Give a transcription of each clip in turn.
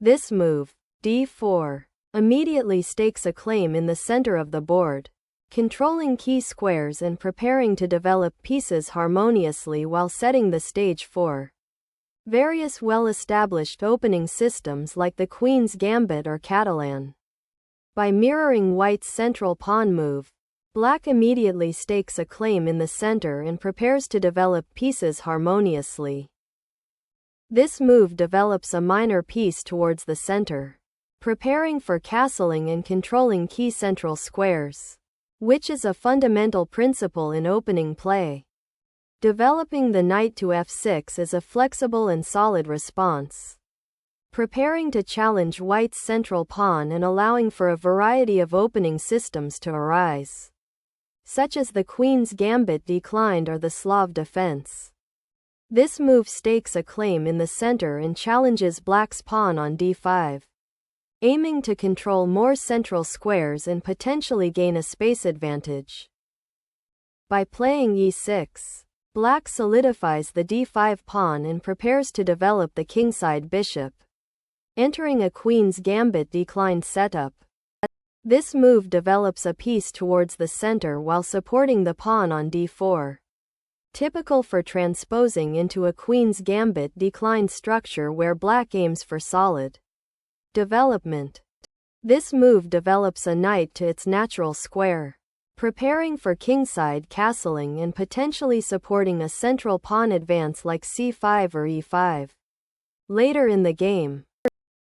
This move, d4, immediately stakes a claim in the center of the board, controlling key squares and preparing to develop pieces harmoniously while setting the stage for various well-established opening systems like the Queen's Gambit or Catalan. By mirroring White's central pawn move, Black immediately stakes a claim in the center and prepares to develop pieces harmoniously. This move develops a minor piece towards the center, preparing for castling and controlling key central squares, which is a fundamental principle in opening play. Developing the knight to f6 is a flexible and solid response, preparing to challenge White's central pawn and allowing for a variety of opening systems to arise, such as the Queen's Gambit declined or the Slav defense. This move stakes a claim in the center and challenges Black's pawn on d5, aiming to control more central squares and potentially gain a space advantage. By playing e6, Black solidifies the d5 pawn and prepares to develop the kingside bishop, entering a Queen's Gambit declined setup. This move develops a piece towards the center while supporting the pawn on d4, typical for transposing into a Queen's Gambit declined structure where Black aims for solid development. This move develops a knight to its natural square, preparing for kingside castling and potentially supporting a central pawn advance like c5 or e5. Later in the game,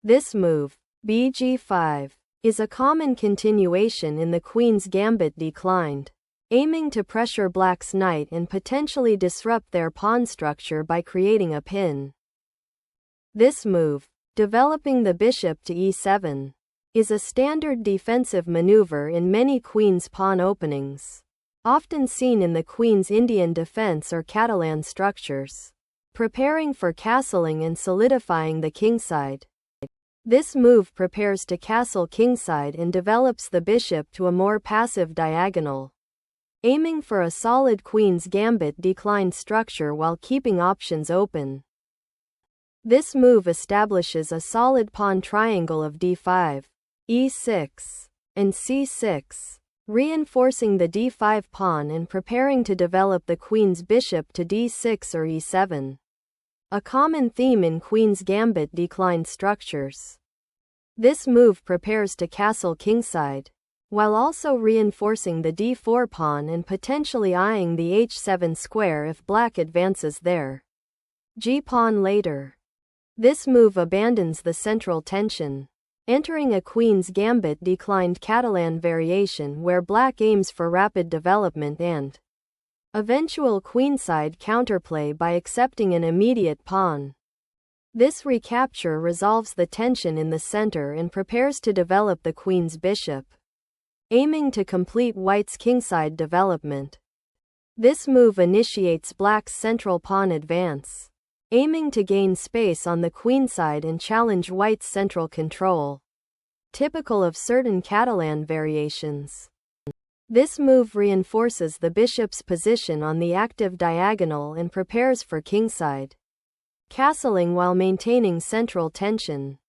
this move, bg5, is a common continuation in the Queen's Gambit declined, aiming to pressure Black's knight and potentially disrupt their pawn structure by creating a pin. This move, developing the bishop to e7, is a standard defensive maneuver in many Queen's pawn openings, often seen in the Queen's Indian defense or Catalan structures, preparing for castling and solidifying the kingside. This move prepares to castle kingside and develops the bishop to a more passive diagonal, aiming for a solid Queen's Gambit declined structure while keeping options open. This move establishes a solid pawn triangle of d5, e6, and c6, reinforcing the d5 pawn and preparing to develop the Queen's bishop to d6 or e7, a common theme in Queen's Gambit declined structures. This move prepares to castle kingside, while also reinforcing the d4 pawn and potentially eyeing the h7 square if Black advances there. G-pawn later. This move abandons the central tension, entering a Queen's Gambit declined Catalan variation where Black aims for rapid development and eventual queenside counterplay by accepting an immediate pawn. This recapture resolves the tension in the center and prepares to develop the Queen's bishop, aiming to complete White's kingside development. This move initiates Black's central pawn advance, aiming to gain space on the queenside and challenge White's central control, typical of certain Catalan variations. This move reinforces the bishop's position on the active diagonal and prepares for kingside castling while maintaining central tension.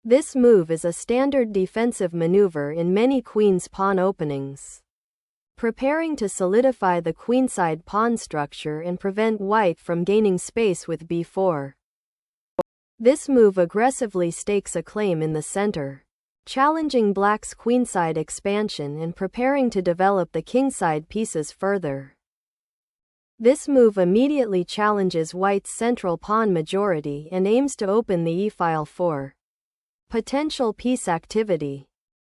This move is a standard defensive maneuver in many Queen's pawn openings, preparing to solidify the queenside pawn structure and prevent White from gaining space with b4. This move aggressively stakes a claim in the center, challenging Black's queenside expansion and preparing to develop the kingside pieces further. This move immediately challenges White's central pawn majority and aims to open the e-file for potential piece activity.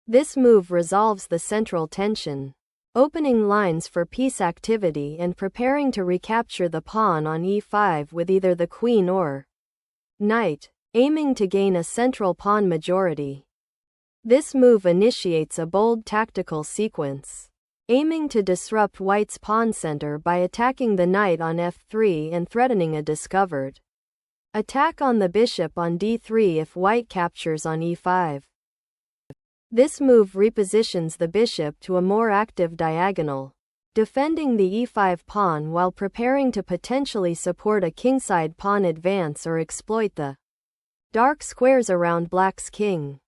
This move resolves the central tension, opening lines for piece activity and preparing to recapture the pawn on e5 with either the queen or knight, aiming to gain a central pawn majority. This move initiates a bold tactical sequence, aiming to disrupt White's pawn center by attacking the knight on f3 and threatening a discovered attack on the bishop on d3 if White captures on e5. This move repositions the bishop to a more active diagonal, defending the e5 pawn while preparing to potentially support a kingside pawn advance or exploit the dark squares around black's king.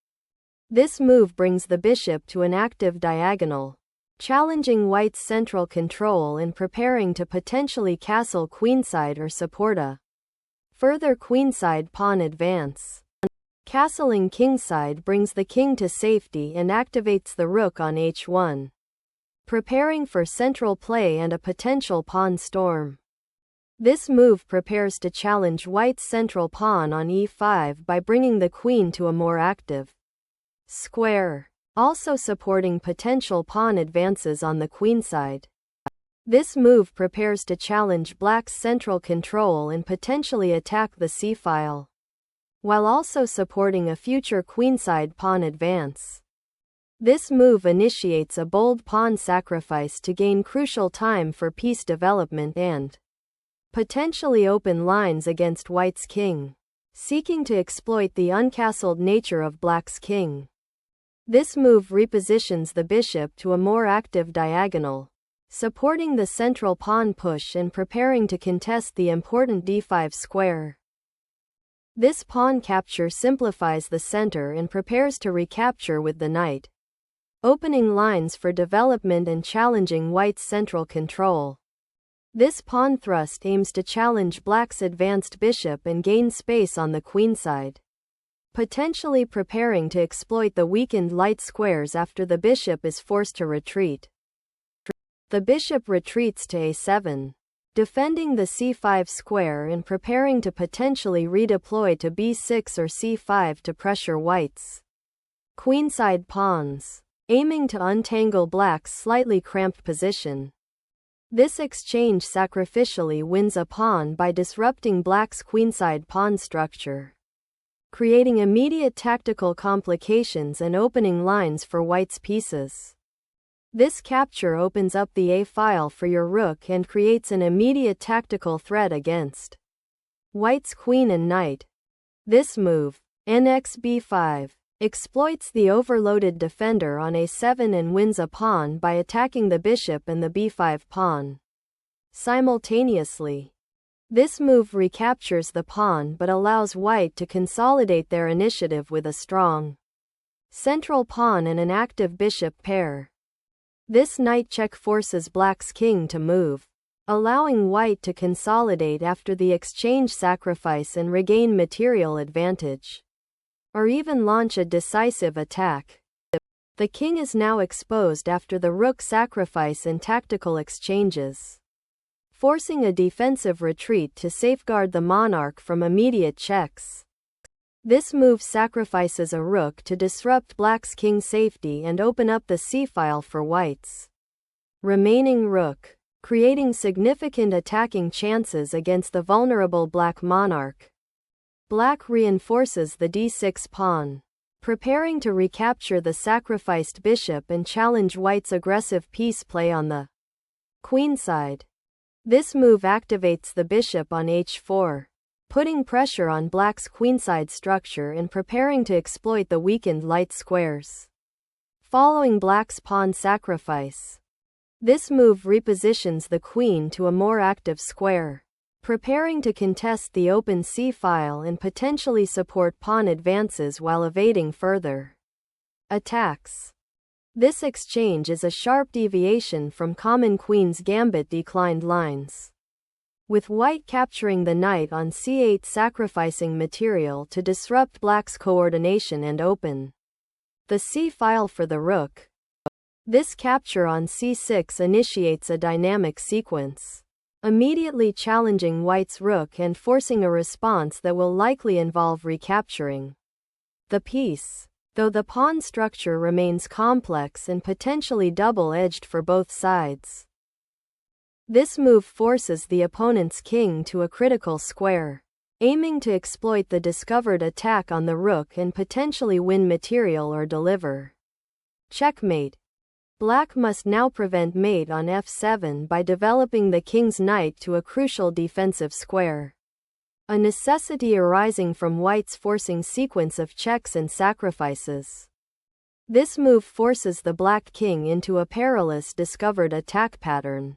This move brings the bishop to an active diagonal, challenging white's central control and preparing to potentially castle queenside or support a further queenside pawn advance. Castling kingside brings the king to safety and activates the rook on h1, preparing for central play and a potential pawn storm. This move prepares to challenge white's central pawn on e5 by bringing the queen to a more active square, also supporting potential pawn advances on the queenside. This move prepares to challenge black's central control and potentially attack the c-file, while also supporting a future queenside pawn advance. This move initiates a bold pawn sacrifice to gain crucial time for piece development and potentially open lines against white's king, seeking to exploit the uncastled nature of black's king. This move repositions the bishop to a more active diagonal, supporting the central pawn push and preparing to contest the important d5 square. This pawn capture simplifies the center and prepares to recapture with the knight, opening lines for development and challenging white's central control. This pawn thrust aims to challenge black's advanced bishop and gain space on the queenside, potentially preparing to exploit the weakened light squares after the bishop is forced to retreat. The bishop retreats to a7, defending the c5 square and preparing to potentially redeploy to b6 or c5 to pressure white's queenside pawns, aiming to untangle black's slightly cramped position. This exchange sacrificially wins a pawn by disrupting black's queenside pawn structure, creating immediate tactical complications and opening lines for white's pieces. This capture opens up the a-file for your rook and creates an immediate tactical threat against white's queen and knight. This move, nxb5, exploits the overloaded defender on a7 and wins a pawn by attacking the bishop and the b5 pawn simultaneously. This move recaptures the pawn but allows white to consolidate their initiative with a strong central pawn and an active bishop pair. This knight check forces black's king to move, allowing white to consolidate after the exchange sacrifice and regain material advantage, or even launch a decisive attack. The king is now exposed after the rook sacrifice and tactical exchanges, forcing a defensive retreat to safeguard the monarch from immediate checks. This move sacrifices a rook to disrupt black's king safety and open up the c-file for white's remaining rook, creating significant attacking chances against the vulnerable black monarch. Black reinforces the d6 pawn, preparing to recapture the sacrificed bishop and challenge white's aggressive piece play on the queenside. This move activates the bishop on h4, putting pressure on black's queenside structure and preparing to exploit the weakened light squares. Following black's pawn sacrifice, this move repositions the queen to a more active square, preparing to contest the open c-file and potentially support pawn advances while evading further attacks. This exchange is a sharp deviation from common queen's gambit declined lines, with white capturing the knight on c8 sacrificing material to disrupt black's coordination and open the c-file for the rook. This capture on c6 initiates a dynamic sequence, immediately challenging white's rook and forcing a response that will likely involve recapturing the piece, though the pawn structure remains complex and potentially double-edged for both sides. This move forces the opponent's king to a critical square, aiming to exploit the discovered attack on the rook and potentially win material or deliver checkmate. Black must now prevent mate on f7 by developing the king's knight to a crucial defensive square, a necessity arising from white's forcing sequence of checks and sacrifices. This move forces the black king into a perilous discovered attack pattern,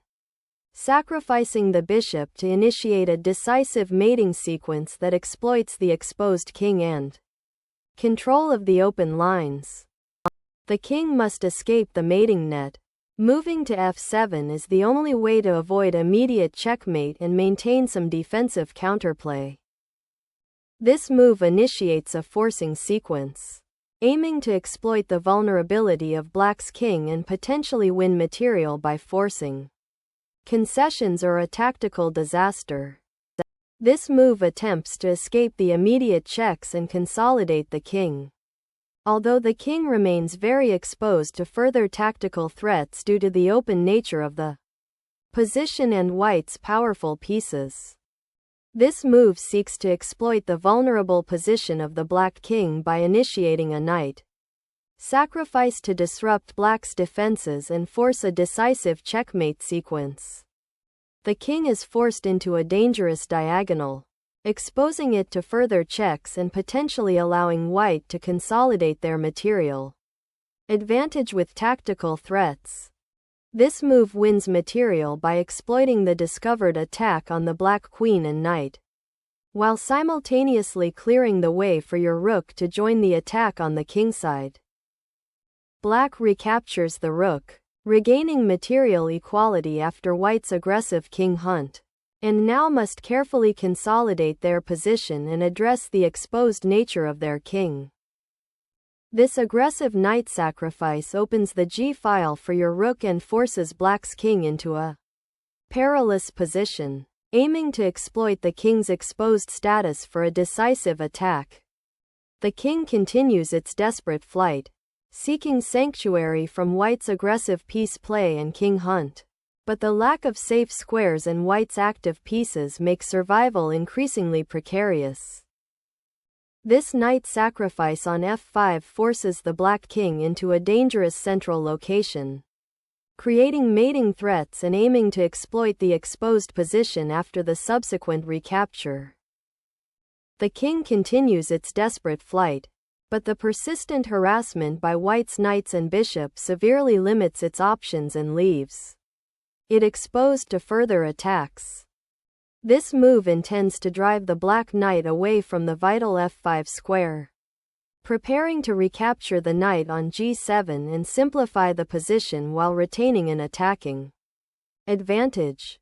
sacrificing the bishop to initiate a decisive mating sequence that exploits the exposed king and control of the open lines. The king must escape the mating net. Moving to f7 is the only way to avoid immediate checkmate and maintain some defensive counterplay. This move initiates a forcing sequence, aiming to exploit the vulnerability of black's king and potentially win material by forcing concessions or a tactical disaster. This move attempts to escape the immediate checks and consolidate the king. Although the king remains very exposed to further tactical threats due to the open nature of the position and white's powerful pieces. This move seeks to exploit the vulnerable position of the black king by initiating a knight sacrifice to disrupt black's defenses and force a decisive checkmate sequence. The king is forced into a dangerous diagonal, exposing it to further checks and potentially allowing white to consolidate their material advantage with tactical threats. This move wins material by exploiting the discovered attack on the black queen and knight, while simultaneously clearing the way for your rook to join the attack on the kingside. Black recaptures the rook, regaining material equality after white's aggressive king hunt, and now must carefully consolidate their position and address the exposed nature of their king. This aggressive knight sacrifice opens the g-file for your rook and forces black's king into a perilous position, aiming to exploit the king's exposed status for a decisive attack. The king continues its desperate flight, seeking sanctuary from white's aggressive piece play and king hunt. But the lack of safe squares and white's active pieces makes survival increasingly precarious. This knight sacrifice on f5 forces the black king into a dangerous central location, creating mating threats and aiming to exploit the exposed position after the subsequent recapture. The king continues its desperate flight, but the persistent harassment by white's knights and bishop severely limits its options and leaves it exposed to further attacks. This move intends to drive the black knight away from the vital f5 square, preparing to recapture the knight on g7 and simplify the position while retaining an attacking advantage.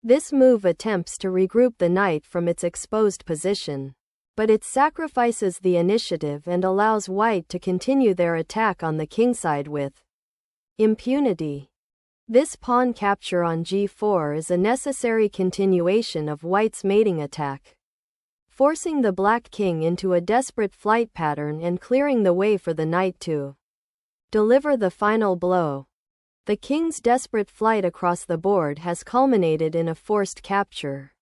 This move attempts to regroup the knight from its exposed position, but it sacrifices the initiative and allows white to continue their attack on the kingside with impunity. This pawn capture on g4 is a necessary continuation of white's mating attack, forcing the black king into a desperate flight pattern and clearing the way for the knight to deliver the final blow. The king's desperate flight across the board has culminated in a forced capture,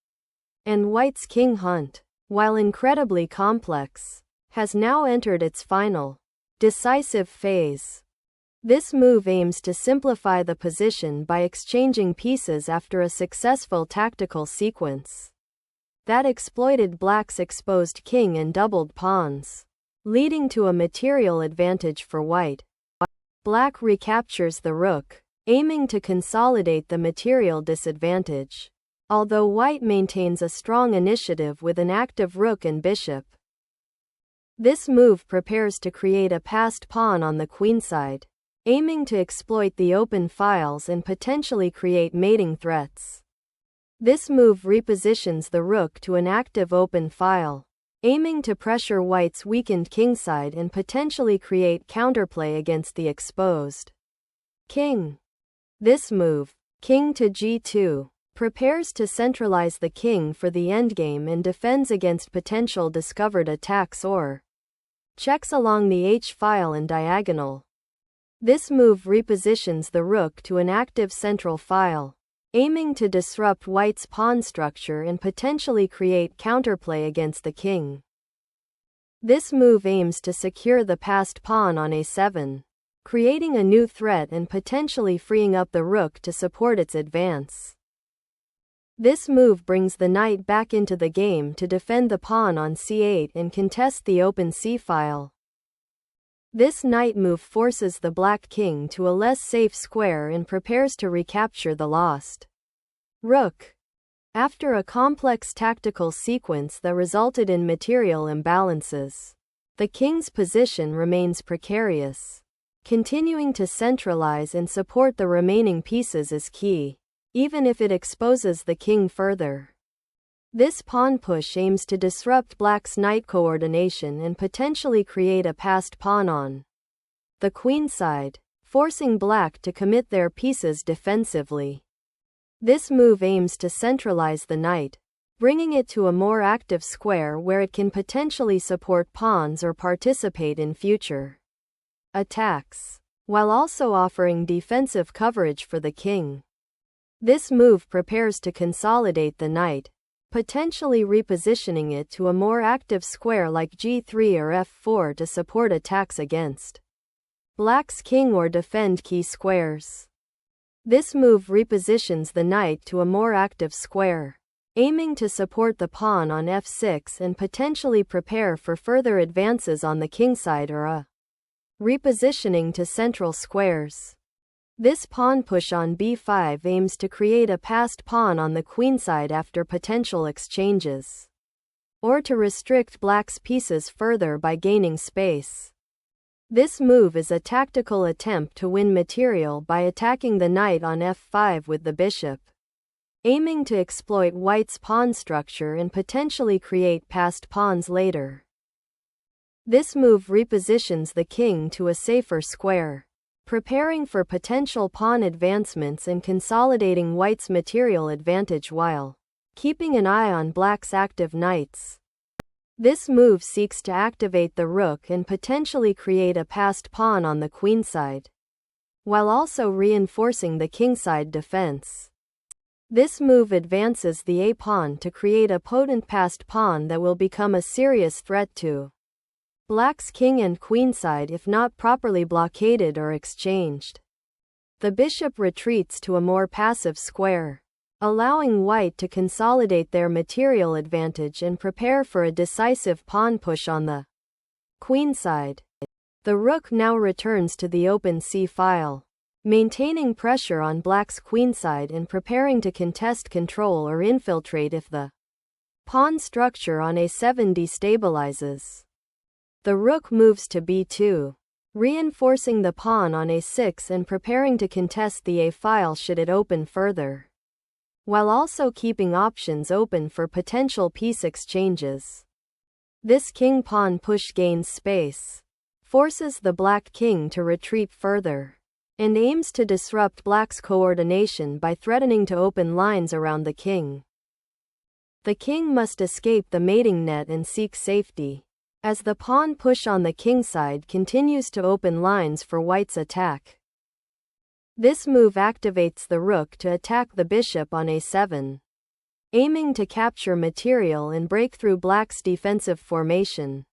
and white's king hunt, while incredibly complex, has now entered its final, decisive phase. This move aims to simplify the position by exchanging pieces after a successful tactical sequence that exploited black's exposed king and doubled pawns, leading to a material advantage for white. Black recaptures the rook, aiming to consolidate the material disadvantage, although white maintains a strong initiative with an active rook and bishop. This move prepares to create a passed pawn on the queenside, aiming to exploit the open files and potentially create mating threats. This move repositions the rook to an active open file, aiming to pressure white's weakened kingside and potentially create counterplay against the exposed king. This move, king to g2, prepares to centralize the king for the endgame and defends against potential discovered attacks or checks along the h-file and diagonal. This move repositions the rook to an active central file, aiming to disrupt white's pawn structure and potentially create counterplay against the king. This move aims to secure the passed pawn on a7, creating a new threat and potentially freeing up the rook to support its advance. This move brings the knight back into the game to defend the pawn on c8 and contest the open c-file. This knight move forces the black king to a less safe square and prepares to recapture the lost Rook. After a complex tactical sequence that resulted in material imbalances, the king's position remains precarious. Continuing to centralize and support the remaining pieces is key, even if it exposes the king further. This pawn push aims to disrupt black's knight coordination and potentially create a passed pawn on the queenside, forcing black to commit their pieces defensively. This move aims to centralize the knight, bringing it to a more active square where it can potentially support pawns or participate in future attacks, while also offering defensive coverage for the king. This move prepares to consolidate the knight, potentially repositioning it to a more active square like g3 or f4 to support attacks against black's king or defend key squares. This move repositions the knight to a more active square, aiming to support the pawn on f6 and potentially prepare for further advances on the kingside or a repositioning to central squares. This pawn push on b5 aims to create a passed pawn on the queenside after potential exchanges, or to restrict black's pieces further by gaining space. This move is a tactical attempt to win material by attacking the knight on f5 with the bishop, aiming to exploit white's pawn structure and potentially create passed pawns later. This move repositions the king to a safer square, preparing for potential pawn advancements and consolidating white's material advantage while keeping an eye on black's active knights. This move seeks to activate the rook and potentially create a passed pawn on the queenside, while also reinforcing the kingside defense. This move advances the a-pawn to create a potent passed pawn that will become a serious threat to black's king and queenside if not properly blockaded or exchanged. The bishop retreats to a more passive square, allowing white to consolidate their material advantage and prepare for a decisive pawn push on the queenside. The rook now returns to the open c-file, maintaining pressure on black's queenside and preparing to contest control or infiltrate if the pawn structure on a7 destabilizes. The rook moves to b2, reinforcing the pawn on a6 and preparing to contest the a-file should it open further, while also keeping options open for potential piece exchanges. This king-pawn push gains space, forces the black king to retreat further, and aims to disrupt black's coordination by threatening to open lines around the king. The king must escape the mating net and seek safety, as the pawn push on the kingside continues to open lines for white's attack. This move activates the rook to attack the bishop on a7, aiming to capture material and break through black's defensive formation.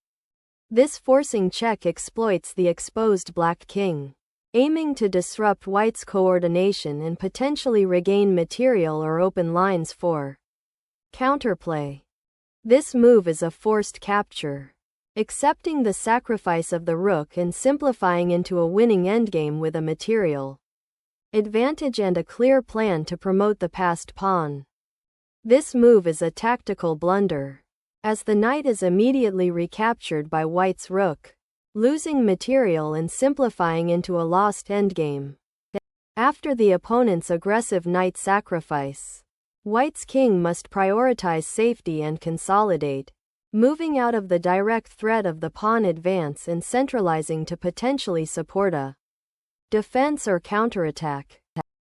This forcing check exploits the exposed black king, aiming to disrupt white's coordination and potentially regain material or open lines for counterplay. This move is a forced capture, accepting the sacrifice of the rook and simplifying into a winning endgame with a material advantage and a clear plan to promote the passed pawn. This move is a tactical blunder, as the knight is immediately recaptured by white's rook, losing material and simplifying into a lost endgame. After the opponent's aggressive knight sacrifice, white's king must prioritize safety and consolidate, moving out of the direct threat of the pawn advance and centralizing to potentially support a defense or counterattack.